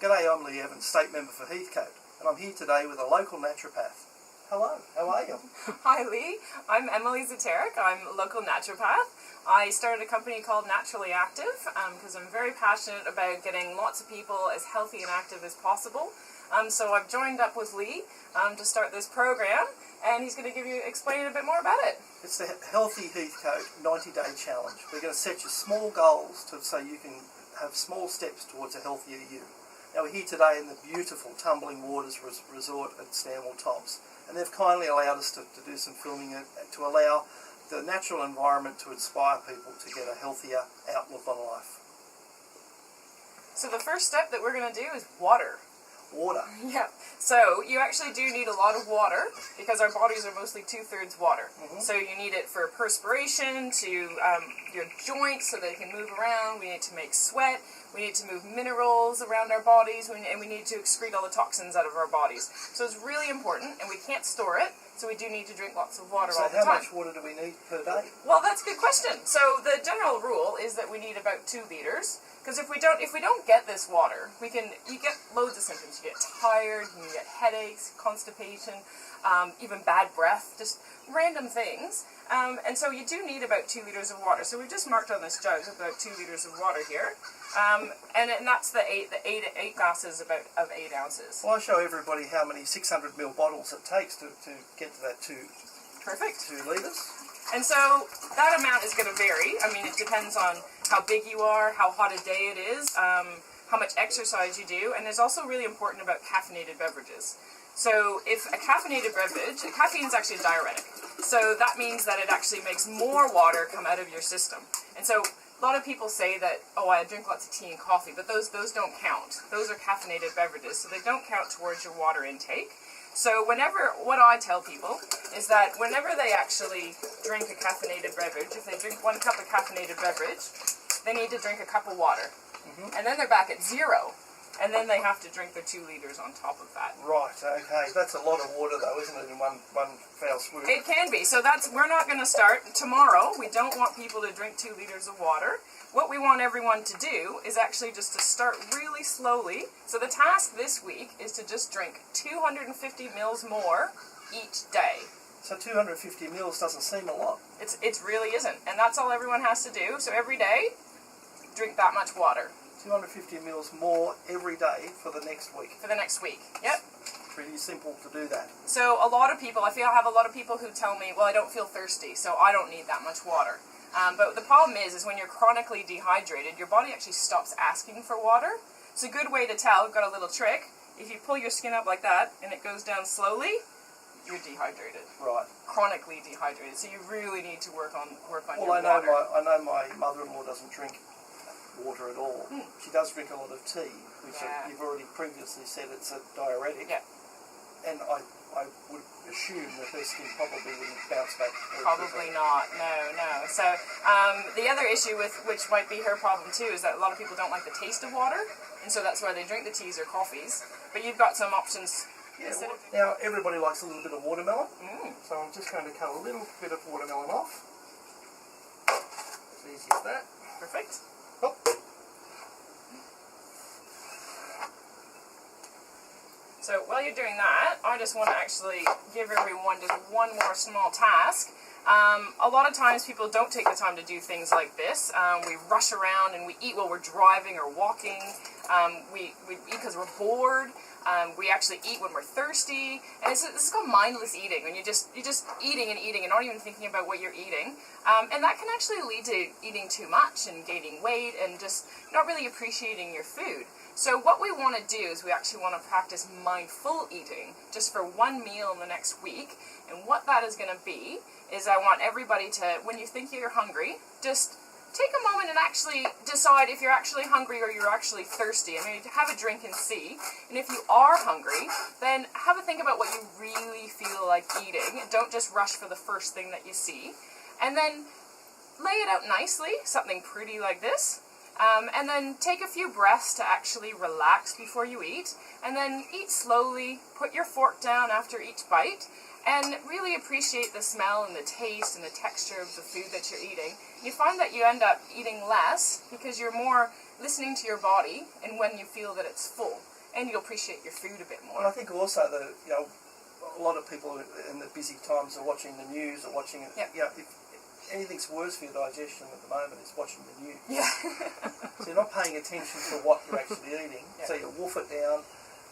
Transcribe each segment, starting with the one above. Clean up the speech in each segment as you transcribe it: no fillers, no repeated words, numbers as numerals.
G'day, I'm Lee Evans, State Member for Heathcote, and I'm here today with a local naturopath. Hello, how are you? Hi Lee, I'm Emily Zeteric. I'm a local naturopath. I started a company called Naturally Active because I'm very passionate about getting lots of people as healthy and active as possible. So I've joined up with Lee to start this program, and he's going to explain a bit more about it. It's the Healthy Heathcote 90-day challenge. We're going to set you small goals so you can have small steps towards a healthier you. Now we're here today in the beautiful Tumbling Waters Resort at Stanwell Tops, and they've kindly allowed us to do some filming to allow the natural environment to inspire people to get a healthier outlook on life. So the first step that we're going to do is water. Water. Yeah. So you actually do need a lot of water because our bodies are mostly 2/3 water. So you need it for perspiration, to your joints so they can move around. We need to make sweat. We need to move minerals around our bodies, and we need to excrete all the toxins out of our bodies. So it's really important, and we can't store it, so we do need to drink lots of water all the time. So how much water do we need per day? Well, that's a good question. So the general rule is that we need about 2 liters. Because if we don't get this water, you get loads of symptoms. You get tired, you get headaches, constipation, even bad breath, just random things. And so you do need about 2 liters of water. So we've just marked on this jug about 2 liters of water here, and that's the eight glasses of 8 ounces. Well, I'll show everybody how many 600ml bottles it takes to get to that 2 litres. And so that amount is going to vary. I mean, it depends on how big you are, how hot a day it is, how much exercise you do, and it's also really important about caffeinated beverages. So if a caffeinated beverage, caffeine is actually a diuretic, so that means that it actually makes more water come out of your system. And so a lot of people say that, oh, I drink lots of tea and coffee, but those don't count. Those are caffeinated beverages, so they don't count towards your water intake. So what I tell people is that whenever they actually drink a caffeinated beverage, if they drink 1 cup of caffeinated beverage, they need to drink a cup of water. And then they're back at 0. And then they have to drink their 2 liters on top of that. Right, okay. That's a lot of water though, isn't it, in one foul swoop? It can be. So we're not going to start tomorrow. We don't want people to drink 2 liters of water. What we want everyone to do is actually just to start really slowly. So the task this week is to just drink 250 mils more each day. So 250 mils doesn't seem a lot. It really isn't. And that's all everyone has to do. So every day, drink that much water. 250 mils more every day for the next week. For the next week, yep. Pretty simple to do that. So I have a lot of people who tell me, well, I don't feel thirsty, so I don't need that much water. But the problem is when you're chronically dehydrated, your body actually stops asking for water. It's a good way to tell. I've got a little trick. If you pull your skin up like that and it goes down slowly, you're dehydrated. Right. Chronically dehydrated. So you really need to work on your water. Well, I know my mother-in-law doesn't drink water at all. She does drink a lot of tea, which you've already previously said it's a diuretic. Yeah. And I would assume that her skin probably wouldn't bounce back. Probably not, no. So the other issue which might be her problem too, is that a lot of people don't like the taste of water, and so that's why they drink the teas or coffees. But you've got some options. Yeah, now everybody likes a little bit of watermelon, so I'm just going to cut a little bit of watermelon off. As easy as that. Perfect. Oh. So while you're doing that, I just want to actually give everyone just one more small task. A lot of times people don't take the time to do things like this. We rush around and we eat while we're driving or walking. We eat because we're bored. We actually eat when we're thirsty. And this is called mindless eating, when you're just eating and not even thinking about what you're eating. And that can actually lead to eating too much and gaining weight and just not really appreciating your food. So what we want to do is we actually want to practice mindful eating just for 1 meal in the next week. And what that is going to be is I want everybody to, when you think you're hungry, just take a moment and actually decide if you're actually hungry or you're actually thirsty. I mean, have a drink and see. And if you are hungry, then have a think about what you really feel like eating. Don't just rush for the first thing that you see. And then lay it out nicely, something pretty like this. And then take a few breaths to actually relax before you eat. And then eat slowly, put your fork down after each bite. and really appreciate the smell and the taste and the texture of the food that you're eating. You find that you end up eating less because you're more listening to your body and when you feel that it's full, and you'll appreciate your food a bit more. And I think also that, you know, a lot of people in the busy times are watching the news or watching it. Yep. You know, if anything's worse for your digestion at the moment is watching the news. Yeah. So you're not paying attention to what you're actually eating. Yep. So you wolf it down.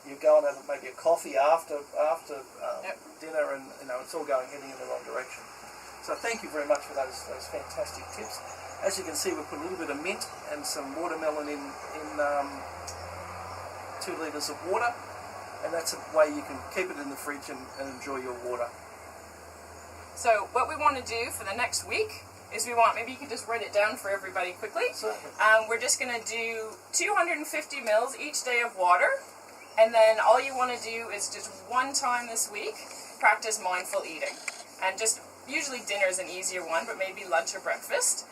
You go and have maybe a coffee after Yep. dinner, and you know it's all heading in the wrong direction. So thank you very much for those fantastic tips. As you can see, we put a little bit of mint and some watermelon in 2 litres of water, and that's a way you can keep it in the fridge and enjoy your water. So what we want to do for the next week is maybe you could just write it down for everybody quickly. Certainly. We're just going to do 250 mils each day of water, and then all you want to do is just one time this week practice mindful eating. And just usually dinner is an easier one, but maybe lunch or breakfast.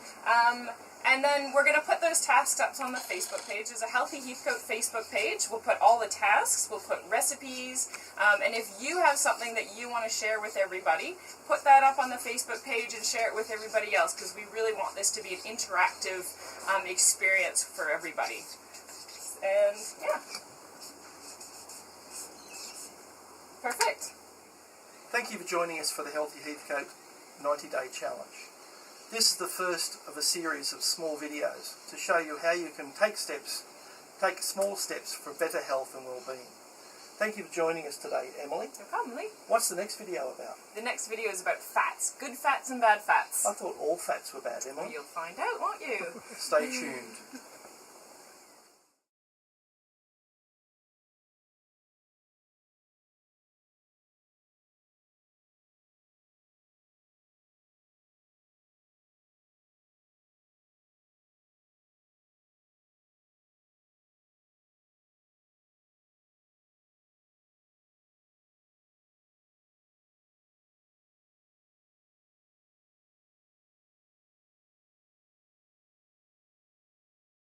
And then we're going to put those tasks up on the Facebook page. There's a Healthy Heathcote Facebook page. We'll put all the tasks, we'll put recipes, and if you have something that you want to share with everybody, put that up on the Facebook page and share it with everybody else, because we really want this to be an interactive experience for everybody. And yeah. Perfect. Thank you for joining us for the Healthy Heathcote 90-day challenge. This is the first of a series of small videos to show you how you can take small steps for better health and well-being. Thank you for joining us today, Emily. No problem, Lee. What's the next video about? The next video is about fats. Good fats and bad fats. I thought all fats were bad, Emily. You'll find out, won't you? Stay tuned.